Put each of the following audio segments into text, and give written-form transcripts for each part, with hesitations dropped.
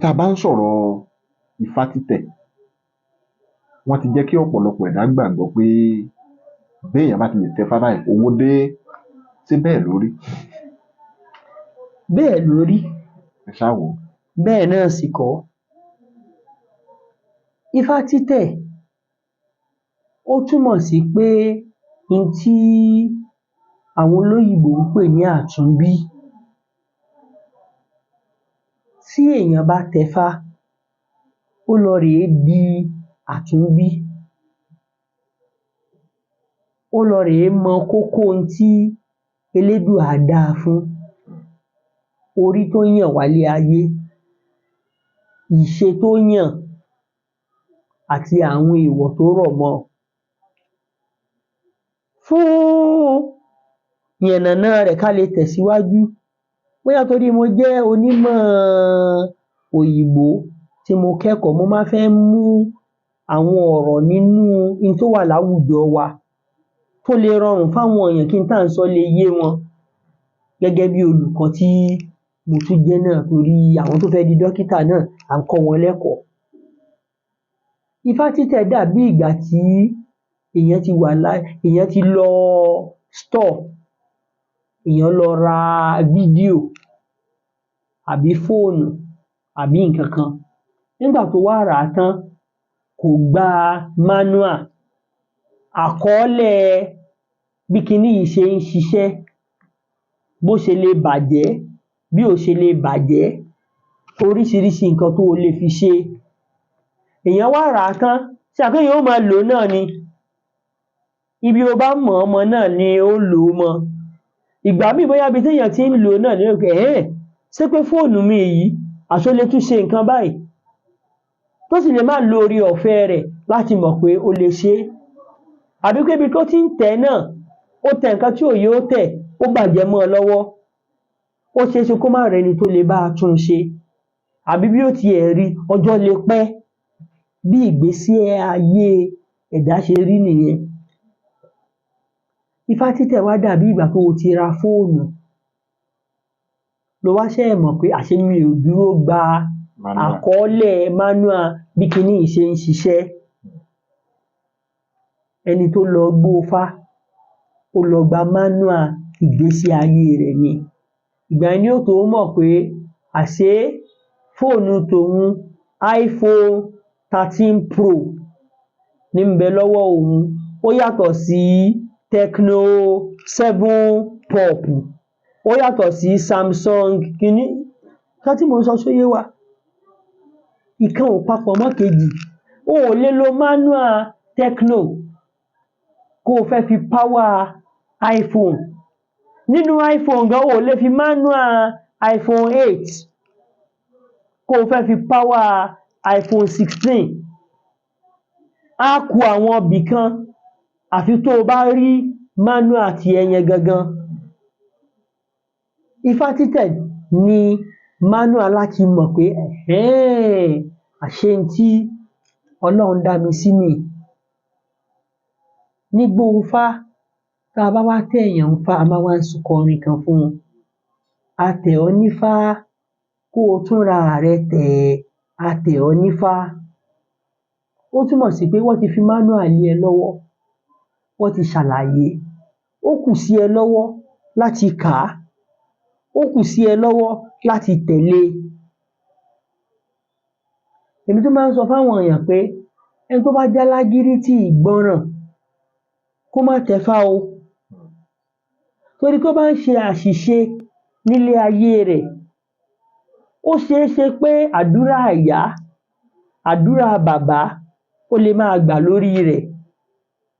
Tá a bá ń sọ̀rọ̀ ifá títẹ̀, wọ́n ti jẹ́ kí ọ̀pọ̀lọpọ̀ ẹ̀dá gbàgbọ́ pé béèyàn bá ti lè tẹfá báyìí owó dé. Ṣé bẹ́ẹ̀ ló rí? Bẹ́ẹ̀ ló rí, Ẹ ṣáà wò ó. bẹ́ẹ̀ náà sì kọ́. Ifá títẹ̀ ó túmọ̀ sí pé n tí àwọn olóyìnbó ń pè ní àtúnbí. Tí èèyàn bá tẹfá, ó lọ rèé di àtúnbí, ó lọ rèé mọ kókó ohun tí Elédùà dá a fún, orí tó yàn wálé ayé, ìṣe tó yàn àti àwọn èèwọ̀ tó rọ̀ mọ́ ọn. Fún ìyànnàná rẹ̀ ká lè tẹ̀síwájú, bóyá torí mo jẹ́ onímọ̀ òyìnbó tí mo kẹ́kọ̀ọ́, mo máa ń fẹ́ mú àwọn ọ̀rọ̀ nínú n tó wà láwùjọ wa tó lè rọrùn fáwọn èèyàn kí n tá à ń sọ lè yé wọn gẹ́gẹ́ bí olùkọ́ tí mo tún jẹ́ náà, torí àwọn tó fẹ́ di dókítà náà à ń kọ́ wọn lẹ́kọ̀ọ́. Ifá títẹ̀ dàbí ìgbà tí èèyàn ti lọ store, èèyàn lọ ra fídíò àbí fóònù àbí nǹkan kan, nígbà tó wá rà á tán kò gba manual, àkọọ́lẹ̀ bí kiní yìí ṣe ń ṣiṣẹ́, bó ṣe lè bàjẹ́, bí ò ṣe lè bàjẹ́, oríṣiríṣi nǹkan tó o lè fi ṣe. Èèyàn wá rà á tán, ṣé ẹ mọ̀ pé èèyàn ó máa lò ó náà ni, ibi o bá mọ̀ ọ́ mọ náà ni ó lò ó mọ. Ìgbà míì bóyá ibi téèyàn ti ń lò ó náà ni ó pé ṣé pé fóònù mi yìí àṣé ó lè tún ṣe nǹkan báyìí, tó sì lè má lo oore ọ̀fẹ́ rẹ̀ láti mọ̀ pé ó lè ṣe é. Àbí pé ibi tó ti ń tẹ̀ ẹ́ náà, ó tẹ nǹkan tí ò yẹ ó tẹ̀, ó bàjẹ́ mọ́ ọn lọ́wọ́, ó ṣeé ṣe kó má rẹ́ni tó lè bá a tún un ṣe, àbí bí ó tiẹ̀ rí i, ọjọ́ lè pẹ́. Bí ìgbésí ayé ẹ̀dá ṣe rí nìyẹn. Ifá títẹ̀ wá dàbí ìgbà tó o ti ra fóònù, lo wá ṣẹ̀ mọ̀ pé àṣé mi ò dúró gba àkọọ́lẹ̀ manual bí kiní yìí ṣe ń ṣiṣẹ́. Ẹni tó lọ gbófá, ó lọ gba manual ìgbésí ayé rẹ̀ ni. Ìgbà yẹn ni yóò tó mọ̀ pé àṣé fóònù tòun iPhone 13 Pro ní ń bẹ lọ́wọ́ òun, ó yàtọ̀ sí Tecno 7 Pop, ó yàtọ̀ sí Samsung kiní. Nǹkan tí mò ń sọ ṣó yé wa? Ìkan ò papọ̀ mọ́ kejì. O ò lè lo manual Tecno kó o fẹ́ fi power iPhone. Nínú iPhone gan, o ò lè fi manual iPhone 8 kó o fẹ́ fi power iPhone 16. Á ku àwọn ibì kan àfi tó o bá rí manual tiẹ̀ yẹn gangan. Ifá títẹ̀ ni manual láti mọ̀ pé àṣé n tí Ọlọ́run dá mi sí nìí. Nígbó Ifá, tá a bá wá tẹ̀èyàn ńfá, a máa wá ń kọrin kan fún un. A tẹ̀ ọ́ nífá kó o túnra rẹ tẹ̀, a tẹ̀ ọ́ nífá. Ó túmọ̀ sí pé wọ́n ti fi manual lé ẹ lọ́wọ́, wọ́n ti ṣàlàyé, ó kù sí ẹ lọ́wọ́ láti kà á, ó kù sí ẹ lọ́wọ́ láti tẹ̀lé e. Èmi tún máa ń sọ fáwọn èèyàn pé ẹni tó bá jálágídí tí ì gbọ́ràn kó má tẹfá o, torí tó bá ń ṣe àṣìṣe nílé ayé rẹ̀, ó ṣeé ṣe pé àdúrà ìyá, àdúrà bàbá ó lè máa gbà lórí rẹ̀,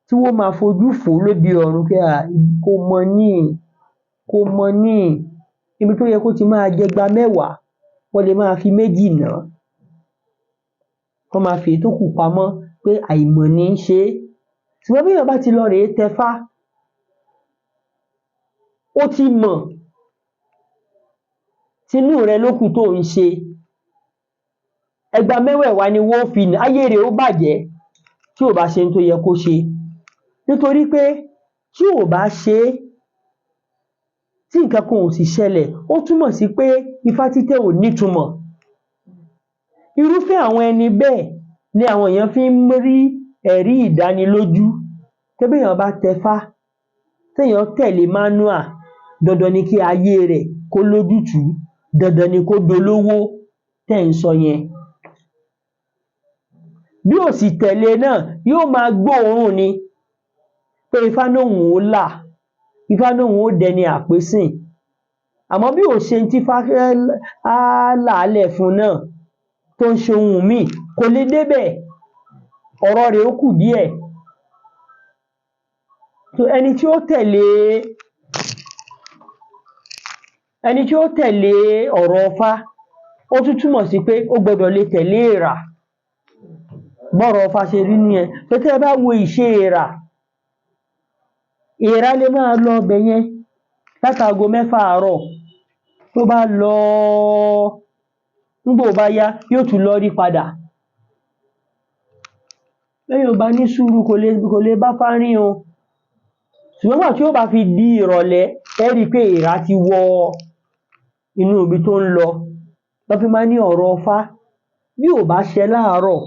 tí wọ́n máa fojú fò ó lóde ọ̀run pé kò mọ̀ ní, kò mọ̀ ní, ibi tó yẹ kó ti máa jẹgba mẹ́wàá wọ́n lè máa fi méjì nà án, wọ́n máa fi èyí tó kù pamọ́ pé àìmọ̀ ní í ṣe é. Ṣùgbọ́n béèyàn bá ti lọ rèé tẹfá, ó ti mọ̀, tinú rẹ ló kù tó ń ṣe, ẹgba mẹ́wẹ̀ẹ̀wá ni wọ́n ó fi nà á, ayé rẹ̀ ó bàjẹ́ tí ò bá ṣe ohun tó yẹ kó ṣe. Nítorí pé tí ò bá ṣe é, tí nǹkan kan ò sì ṣẹlẹ̀, ó túmọ̀ sí pé ifá títẹ̀ ò nítumọ̀. Irúfẹ́ àwọn ẹni bẹ́ẹ̀ ni àwọn èèyàn fi ń rí ẹ̀rí ìdánilójú pé béèyàn bá tẹfá téèyàn tẹ̀lé manual dandan ni kí ayé rẹ̀ kó lójútùú, dandan ni kó dolówó tẹ́ ẹ̀ ń sọ yẹn. Bí ò sì tẹ̀lé náà yóò máa gbóòórùn ni pé Ifá lóhùn ó là, Ifá lóhùn ó dẹni àpésìn, àmọ́ bí ò ṣe ohun tífá á làálẹ̀ fún un náà tó ń ṣe ohun míì kò lè débẹ̀, ọ̀rọ̀ rẹ̀ ó kù díẹ̀. Ẹni tí ó tẹ̀lé ọ̀rọ̀ Ifá ó tún túmọ̀ sí pé ó gbọdọ̀ lè tẹ̀lé èèrà, bọ́rọ̀ Ifá ṣe rí nìyẹn. Tẹ́ ẹ bá wo ìṣe èèrà lè máa lọ ibẹ̀ yẹn látago 6 àárọ̀, tó bá lọ nígbà ó bá yá yóò tún lọ rí padà. Béèyàn ò bá ní sùúrù kò lè báfá rìn o. Ṣùgbọ́n nígbà tí ó bá fi di ìrọ̀lẹ́ ẹ ó rí i pé èèrà ti wọ inú ibi tó ń lọ. Ná fi máa ń ní ọ̀rọ̀ Ifá bí ò bá ṣẹ láàárọ̀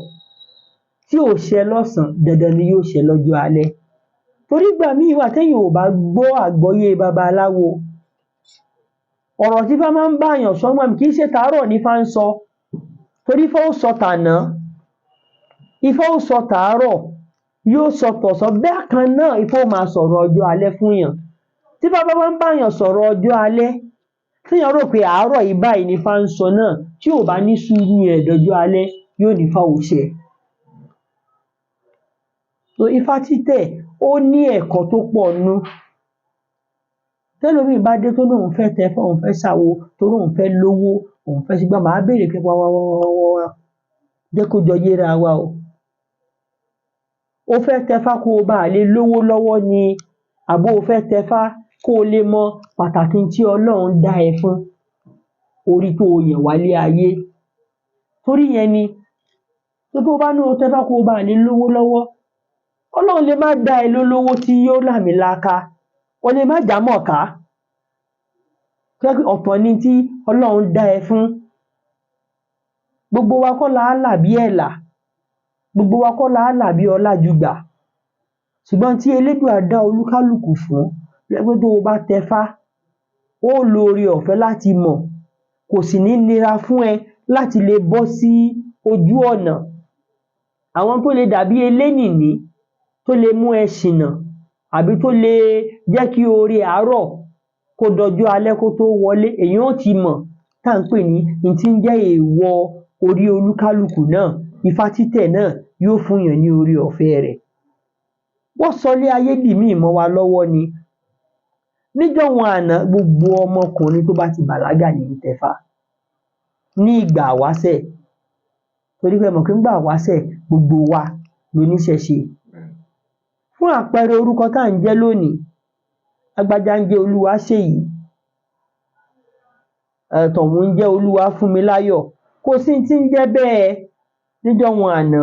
tí ò ṣẹ lọ́sàn-án dandan ni yóò ṣẹ lọ́jọ́ alẹ́. Torí ìgbà míì wà téèyàn ò bá gbọ́ àgbọ́yé babaláwo, ọ̀rọ̀ tífá máa ń báàyàn sọ kì í ṣe tàárọ̀ nífá ń sọ, torí Ifá ó sọ tàná, Ifá ó sọ tàárọ̀, yóò sọ tọ̀sán, bákan náà Ifá ó máa sọ̀rọ̀ ọjọ́ alẹ́ fúnyàn. Tífá bá wá ń báàyàn sọ̀rọ̀ ọjọ́ alẹ́ téèyàn rò pé àárọ̀ yìí báyìí nífá ń sọ náà, tí ò bá ní sùúrù rẹ̀ dọjọ́ alẹ́ yóò nífá ò ṣẹ. Ifá títẹ̀ ó ní ẹ̀kọ́ tó pọ̀ nínú. Tẹ́lòmíì bá dé tó lóun fẹ́ tẹfá, òun fẹ́ ṣàwo, torí òun fẹ́ lówó, òun fẹ́ ṣe gbá, màá béèrè pé wá jẹ́ kó jọ yéra wa o. O fẹ́ tẹfá kó o bá lè lówó lọ́wọ́ ni àbó o fẹ́ tẹfá kó o lè mọ pàtàkì tí Ọlọ́run dá ẹ fún, orí tó o yàn wálé ayé. Torí ìyẹn ni tó bá ní o tẹfá kó o bá lè lówó lọ́wọ́, Ọlọ́run lè má dá ẹ lólówó tí yóò làmìlaka, o lè má jámọ̀ká, tó jẹ́ pé ọ̀tọ̀ ni tí Ọlọ́run dá ẹ fún. Gbogbo wa kọ́ la á là bí ẹ̀là, gbogbo wa kọ́ la á là bí Ọlájùgbà, ṣùgbọ́n tí Elédùà dá olúkálùkù fún pé tó o bá tẹfá ó lo oore ọ̀fẹ́ láti mọ̀, kò sì ní nira fún ẹ láti lè bọ́ sí ojú ọ̀nà. Àwọn tó lè dàbí elénìní tó lè mú ẹ ṣìnà àbí tó lè jẹ́ kí oore àárọ̀ kó dọjọ́ alẹ́ kó tó wọlé, èèyàn ó ti mọ̀ tá à ń pè ní n tí ń jẹ́ èèwọ̀ orí olúkálùkù náà. Ifá títẹ̀ náà yóò fúnyàn ní oore ọ̀fẹ́ rẹ̀. Wọ́n sọ ilé ayé dìímì mọ́ wa lọ́wọ́ ni. Níjọ́un àná gbogbo ọmọkùnrin tó bá ti bàlágà ní ń tẹfá ní ìgbà ìwáṣẹ̀, torí pé ẹ mọ̀ pé nígbà ìwáṣẹ̀ gbogbo wa loníṣẹ̀ṣe. Fún àpẹẹrẹ orúkọ tá à ń jẹ́ lónìí, lágbájá ń jẹ́ Olúwaṣèyí, tọ̀hún ń jẹ́ Olúwafúnmiláyọ̀, kò sí ohun tí ń jẹ́ bẹ́ẹ̀ níjọ́un àná,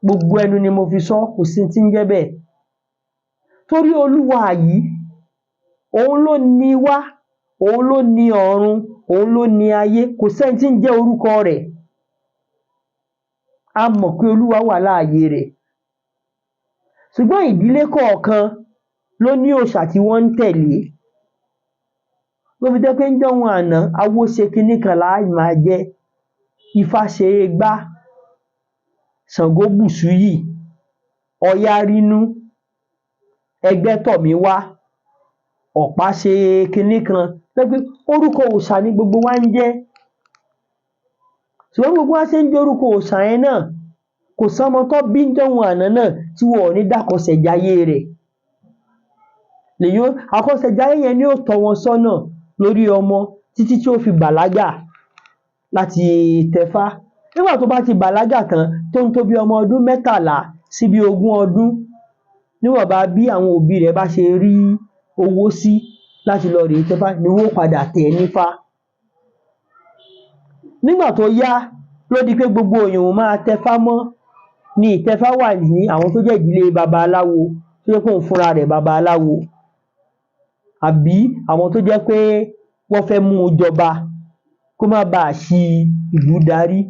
gbogbo ẹnu ni mo fi sọ, kò sí ohun tí ń jẹ́ bẹ́ẹ̀. Torí Olúwa yìí òun ló ni wá, òun ló ni ọ̀run, òun ló ni ayé, kò sẹ́ni tí ń jẹ́ orúkọ rẹ̀. A mọ̀ pé Olúwa wà láàyè rẹ̀, ṣùgbọ́n ìdílé kọ̀ọ̀kan ló ní òòṣà tí wọ́n ń tẹ̀lé. Ló fi jẹ́ pé níjọ́un àná awo ṣe kinní kan là á máa jẹ́, Ifá ṣe igbá, Ṣàngó bùsúyì, Ọya rínú, Ẹgbẹ́tọ̀míwá, Ọ̀pá ṣe kinní kan, orúkọ òòṣà ni gbogbo wa ń jẹ́. Ṣùgbọ́n bí gbogbo wa ṣe ń jẹ́ orúkọ òòṣà yẹn náà, kò sọ́mọ tán bí níjọ́un àná náà tí wọn ò ní dákọsẹ̀jayé rẹ̀. Àkọsẹ̀jayé yẹn ni yóò tọ́ wọn sọ́nà lórí ọmọ títí tí ó fi bàlágà láti tẹfá. Nígbà tó bá ti bàlágà tán tó ń tó bí ọmọ ọdún 13 sí bí 20 ọdún, níwọ̀nba bí àwọn òbí rẹ̀ bá ṣe rí owó sí láti lọ rèé tẹfá ni wọ́n ó padà tẹ̀ ẹ́ nífá. Nígbà tó yá ló di pé gbogbo èèyàn ò máa tẹfá mọ́, ni ìtẹfá wà ní àwọn tó jẹ́ ìdílé babaláwo tó jẹ́ pé òun fúnra rẹ̀ babaláwo, àbí àwọn tó jẹ́ pé wọ́n fẹ́ mú un jọba kó má baà ṣi ìlú darí.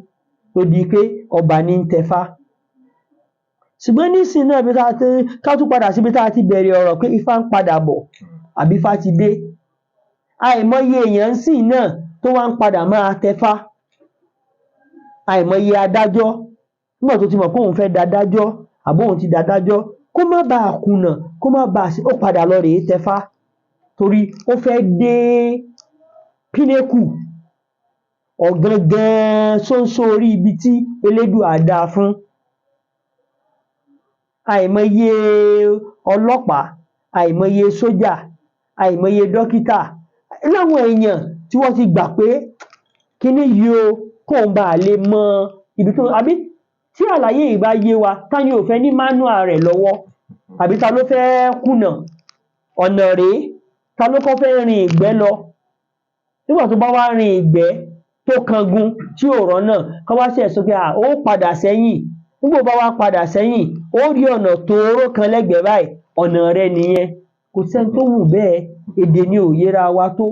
tó di pé ọba ní ń tẹfá. Ṣùgbọ́n nísìnyí náà ká tún padà síbi tá a ti bẹ̀rẹ̀ ọ̀rọ̀ pé ifá ń padà bọ̀ àbí ifá ti dé. Àìmọye èèyàn ńsìn náà tó wá ń padà máa tẹfá. Àìmọye adájọ́ nígbà tó ti mọ̀ pé òun fẹ́ dadájọ́ àbóun ti dadájọ́, kó má baà kùnà, kó má baà ó padà lọ rèé tẹfá torí ó fẹ́ dé pinnacle, ọ̀gangan ṣóńṣó orí ibi tí Elédùà dá a fún. Àìmọye ọlọ́pàá, àìmọye sójà, àìmọye dókítà láwọn èèyàn tí wọ́n ti gbà pé kíní yìí o kóun baà lè mọ ibi tó àbí tí àlàyé yìí bá yé wa, ta ni ò fẹ́ ní manual rẹ̀ lọ́wọ́? Àbí ta ló fẹ́ kùnà? Ọ̀nà rèé, ta ló kọ́ fẹ́ rin ìgbẹ́ lọ? Nígbà tó bá wá rin ìgbẹ́ tó kangun tí ò rọ́nà, kán wá ṣẹ̀ sọ pé ó padà sẹ́yìn. Nígbà ó bá wá padà sẹ́yìn, ó rí ọ̀nà tóóró kan lẹ́gbẹ̀ẹ́ báyìí, ọ̀nà rẹ nìyẹn. Kò sẹ́ni tó wù bẹ́ẹ̀, èdè ni ò yéra wa tó.